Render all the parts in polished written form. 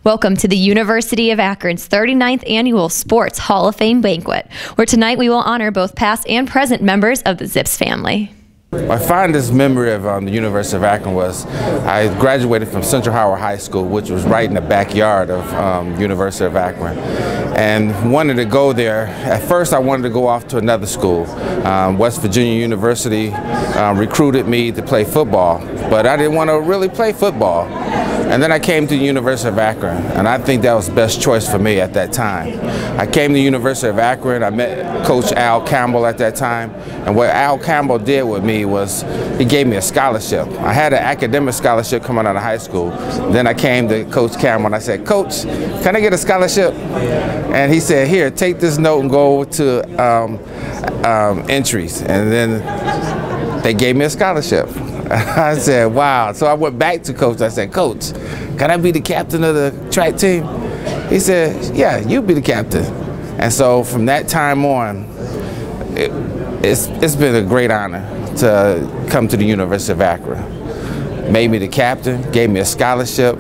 Welcome to the University of Akron's 39th Annual Sports Hall of Fame Banquet, where tonight we will honor both past and present members of the Zips family. My fondest memory of the University of Akron was I graduated from Central Howard High School, which was right in the backyard of University of Akron, and wanted to go there. At first I wanted to go off to another school. West Virginia University recruited me to play football, but I didn't want to really play football. And then I came to the University of Akron, and I think that was the best choice for me at that time. I came to the University of Akron. I met Coach Al Campbell at that time, and what Al Campbell did with me was he gave me a scholarship. I had an academic scholarship coming out of high school. Then I came to Coach Campbell and I said, "Coach, can I get a scholarship?" And he said, "Here, take this note and go to entries." And then they gave me a scholarship. I said, wow. So I went back to Coach. I said, "Coach, can I be the captain of the track team?" He said, "Yeah, you be the captain." And so from that time on, it's been a great honor to come to the University of Akron. Made me the captain, gave me a scholarship,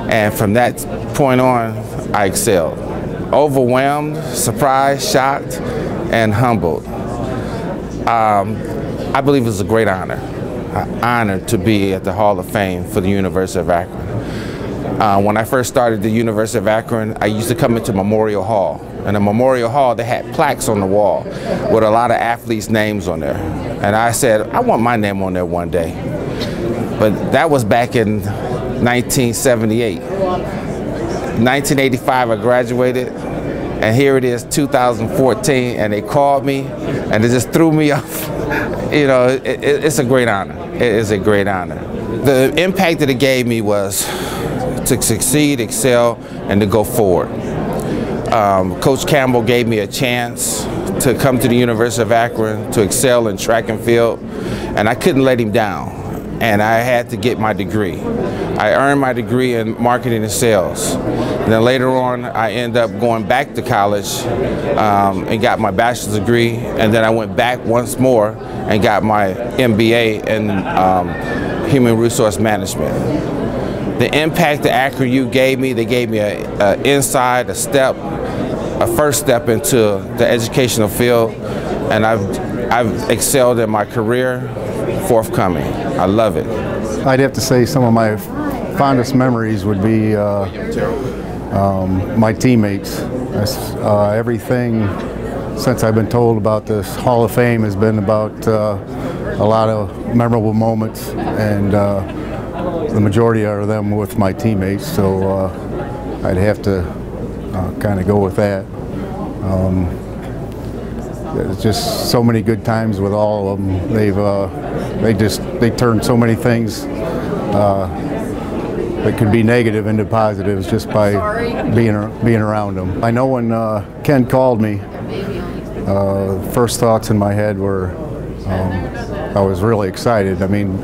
and from that point on, I excelled. Overwhelmed, surprised, shocked, and humbled. I believe it was a great honor. Honored to be at the Hall of Fame for the University of Akron. When I first started the University of Akron, I used to come into Memorial Hall. And in Memorial Hall, they had plaques on the wall with a lot of athletes' names on there. And I said, I want my name on there one day. But that was back in 1978. 1985, I graduated. And here it is, 2014, and they called me, and it just threw me off. You know, it's a great honor. It is a great honor. The impact that it gave me was to succeed, excel, and to go forward. Coach Campbell gave me a chance to come to the University of Akron to excel in track and field, and I couldn't let him down. And I had to get my degree. I earned my degree in marketing and sales. And then later on, I ended up going back to college and got my bachelor's degree. And then I went back once more and got my MBA in human resource management. The impact that Akron U gave me, they gave me a first step into the educational field, and I've excelled in my career. Forthcoming. I love it. I'd have to say some of my fondest memories would be my teammates. Everything since I've been told about this Hall of Fame has been about a lot of memorable moments, and the majority are them with my teammates, so I'd have to kind of go with that. There's just so many good times with all of them. They turned so many things that could be negative into positives just by being around them. I know when Ken called me, first thoughts in my head were I was really excited. I mean,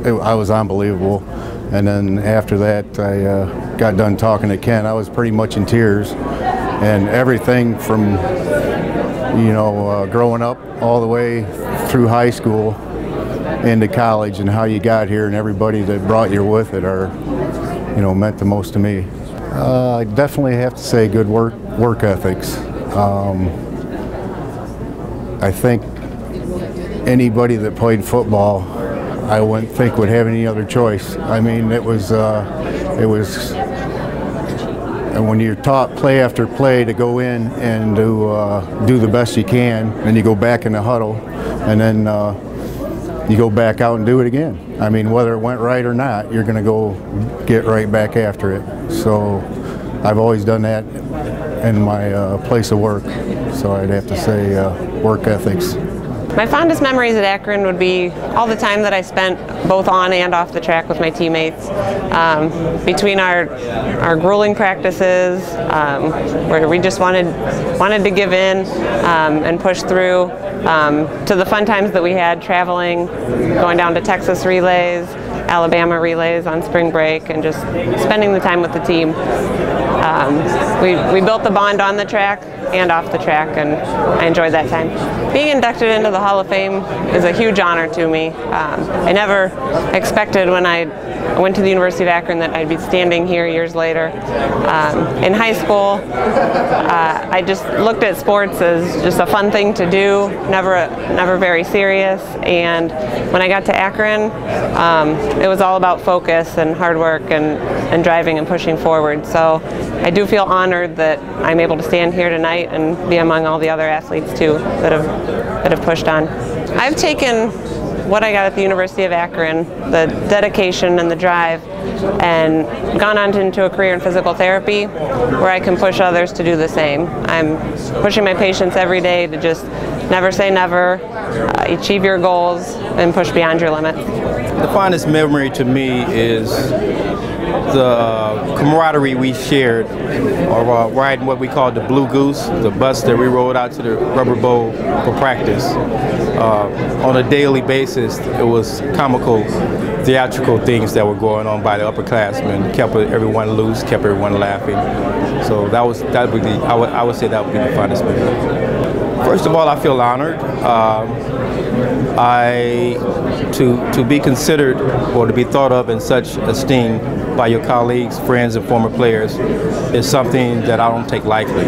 I was unbelievable. And then after that, I got done talking to Ken. I was pretty much in tears, and everything from growing up all the way through high school into college, and how you got here, and everybody that brought you with it are, meant the most to me. I definitely have to say good work ethics. I think anybody that played football, I wouldn't think would have any other choice. I mean, it was, and when you're taught play after play to go in and to do the best you can, and you go back in the huddle, and then you go back out and do it again. I mean, whether it went right or not, you're going to go get right back after it. So I've always done that in my place of work. So I'd have to say work ethics. My fondest memories at Akron would be all the time that I spent both on and off the track with my teammates. Between our grueling practices, where we just wanted to give in and push through, to the fun times that we had traveling, going down to Texas relays, Alabama relays on spring break, and just spending the time with the team. We built the bond on the track and off the track, and I enjoyed that time. Being inducted into the Hall of Fame is a huge honor to me. I never expected when I went to the University of Akron that I'd be standing here years later. In high school, I just looked at sports as just a fun thing to do, never very serious. And when I got to Akron, it was all about focus and hard work and driving and pushing forward. So I do feel honored that I'm able to stand here tonight and be among all the other athletes too that have pushed on. I've taken what I got at the University of Akron, the dedication and the drive, and gone on into a career in physical therapy where I can push others to do the same. I'm pushing my patients every day to just never say never, achieve your goals, and push beyond your limits. The fondest memory to me is the camaraderie we shared, or riding what we called the Blue Goose, the bus that we rode out to the Rubber Bowl for practice. On a daily basis, it was comical, theatrical things that were going on by the upperclassmen, kept everyone loose, kept everyone laughing. So I would say that would be the fondest memory. First of all, I feel honored. To be considered or to be thought of in such esteem by your colleagues, friends, and former players is something that I don't take lightly.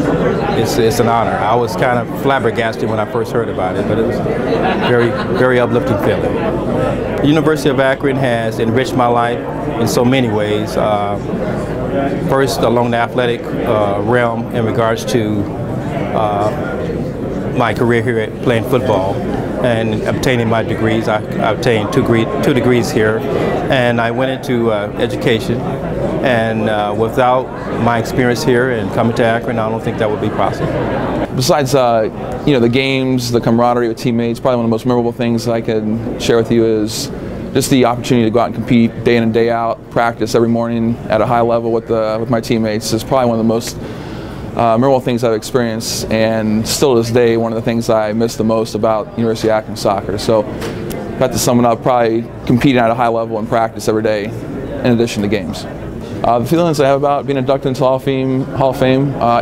It's an honor. I was kind of flabbergasted when I first heard about it, but it was very, very uplifting feeling. The University of Akron has enriched my life in so many ways. First, along the athletic realm in regards to my career here at playing football and obtaining my degrees. I obtained two degrees here, and I went into education, and without my experience here and coming to Akron, I don't think that would be possible. Besides the games, the camaraderie with teammates, probably one of the most memorable things I can share with you is just the opportunity to go out and compete day in and day out, practice every morning at a high level with my teammates is probably one of the most memorable things I've experienced, and still to this day, one of the things I miss the most about University of Akron soccer. So, got to sum it up, probably competing at a high level and practice every day, in addition to games. The feelings I have about being inducted into Hall of Fame,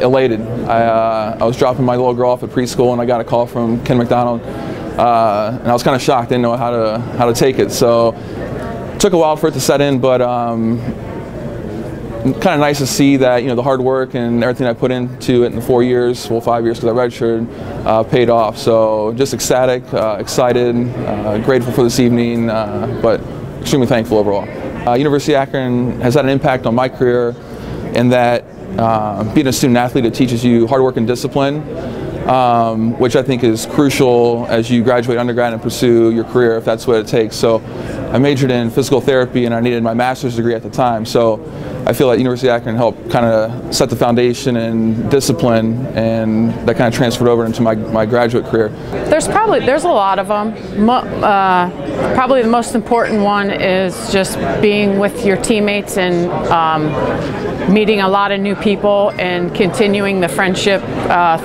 elated. I was dropping my little girl off at preschool, and I got a call from Ken McDonald, and I was kind of shocked, didn't know how to take it. So, it took a while for it to set in, but kind of nice to see that the hard work and everything I put into it in the 4 years, well 5 years because I redshirted, paid off. So just ecstatic, excited, grateful for this evening, but extremely thankful overall. University of Akron has had an impact on my career in that being a student athlete, it teaches you hard work and discipline, which I think is crucial as you graduate undergrad and pursue your career if that's what it takes. So I majored in physical therapy and I needed my master's degree at the time. So I feel like University of Akron helped kind of set the foundation and discipline, and that kind of transferred over into my graduate career. There's a lot of them. Probably the most important one is just being with your teammates and meeting a lot of new people and continuing the friendship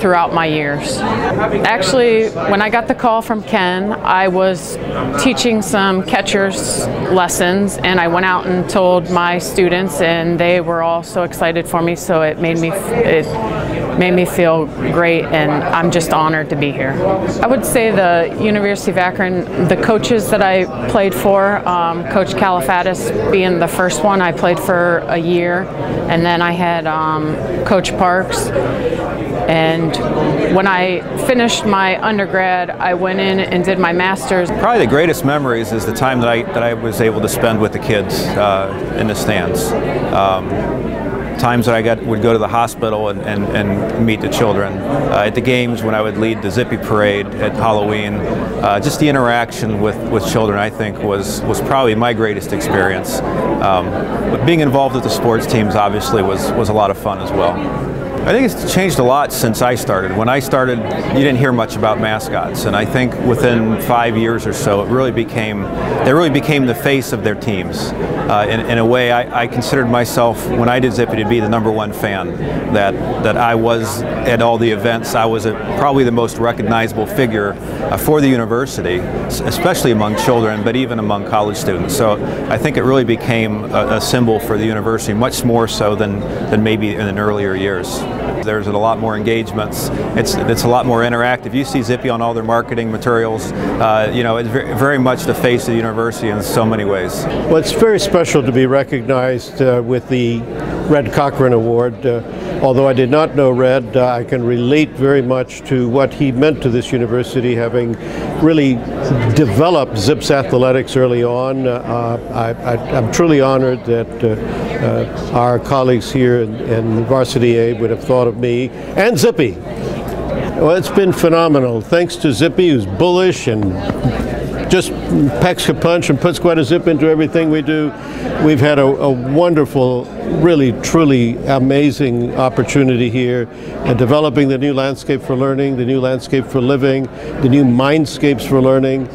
throughout my years. Actually, when I got the call from Ken, I was teaching some catchers lessons, and I went out and told my students, and they were all so excited for me, so it made me feel great, and I'm just honored to be here. I would say the University of Akron, the coaches that I played for, Coach Califatis being the first one, I played for a year, and then I had Coach Parks. And when I finished my undergrad, I went in and did my master's. Probably the greatest memories is the time that I was able to spend with the kids in the stands. Times that I would go to the hospital and meet the children. At the games when I would lead the Zippy parade at Halloween, just the interaction with children I think was probably my greatest experience. But being involved with the sports teams obviously was a lot of fun as well. I think it's changed a lot since I started. When I started, you didn't hear much about mascots, and I think within 5 years or so, they really became the face of their teams. In a way, I considered myself, when I did Zippy, to be the #1 fan. That I was at all the events. I was probably the most recognizable figure for the university, especially among children, but even among college students. So I think it really became a symbol for the university, much more so than maybe in earlier years. There's a lot more engagements. It's a lot more interactive. You see Zippy on all their marketing materials. You know, it's very much the face of the university in so many ways. Well, it's very special to be recognized with the Red Cochran Award. Although I did not know Red, I can relate very much to what he meant to this university, having really developed Zips athletics early on. I'm truly honored that our colleagues here in Varsity A would have thought of me and Zippy. Well, it's been phenomenal. Thanks to Zippy, who's bullish and just packs a punch and puts quite a zip into everything we do. We've had a wonderful, really, truly amazing opportunity here in developing the new landscape for learning, the new landscape for living, the new mindscapes for learning,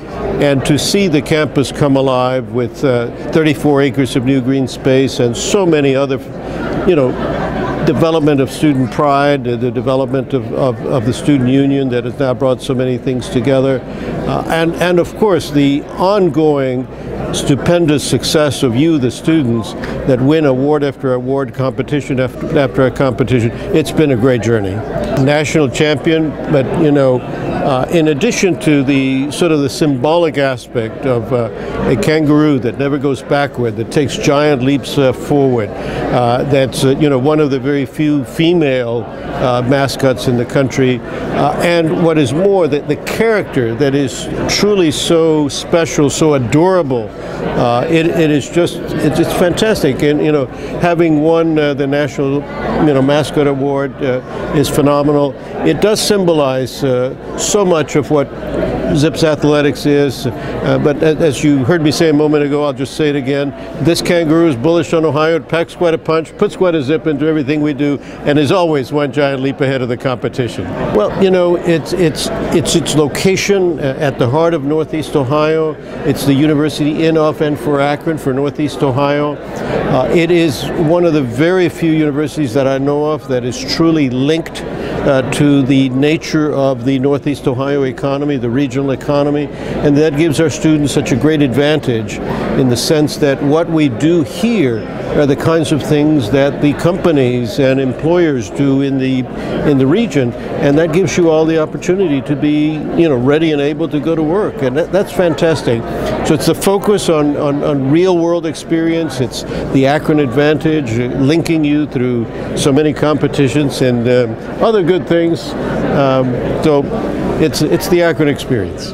and to see the campus come alive with 34 acres of new green space and so many other, you know, development of student pride, the development of the student union that has now brought so many things together, and of course the ongoing stupendous success of you, the students, that win award after award, competition after competition. It's been a great journey. National champion, but you know, in addition to the sort of the symbolic aspect of a kangaroo that never goes backward, that takes giant leaps forward, that's you know, one of the very few female mascots in the country, and what is more, the character that is truly so special, so adorable. It is just, it's fantastic, and you know, having won the national, you know, mascot award is phenomenal. It does symbolize so much of what Zips athletics is, but as you heard me say a moment ago, I'll just say it again. This kangaroo is bullish on Ohio. It packs quite a punch, puts quite a zip into everything we do, and is always one giant leap ahead of the competition. Well, you know, it's its location at the heart of Northeast Ohio. It's the university in, off, and for Akron, for Northeast Ohio. It is one of the very few universities that I know of that is truly linked to the nature of the Northeast Ohio economy, the regional economy, and that gives our students such a great advantage in the sense that what we do here are the kinds of things that the companies and employers do in the region, and that gives you all the opportunity to be, you know, ready and able to go to work, and that's fantastic. So it's the focus on real world experience. It's the Akron advantage, linking you through so many competitions and other good things. So it's the Akron experience.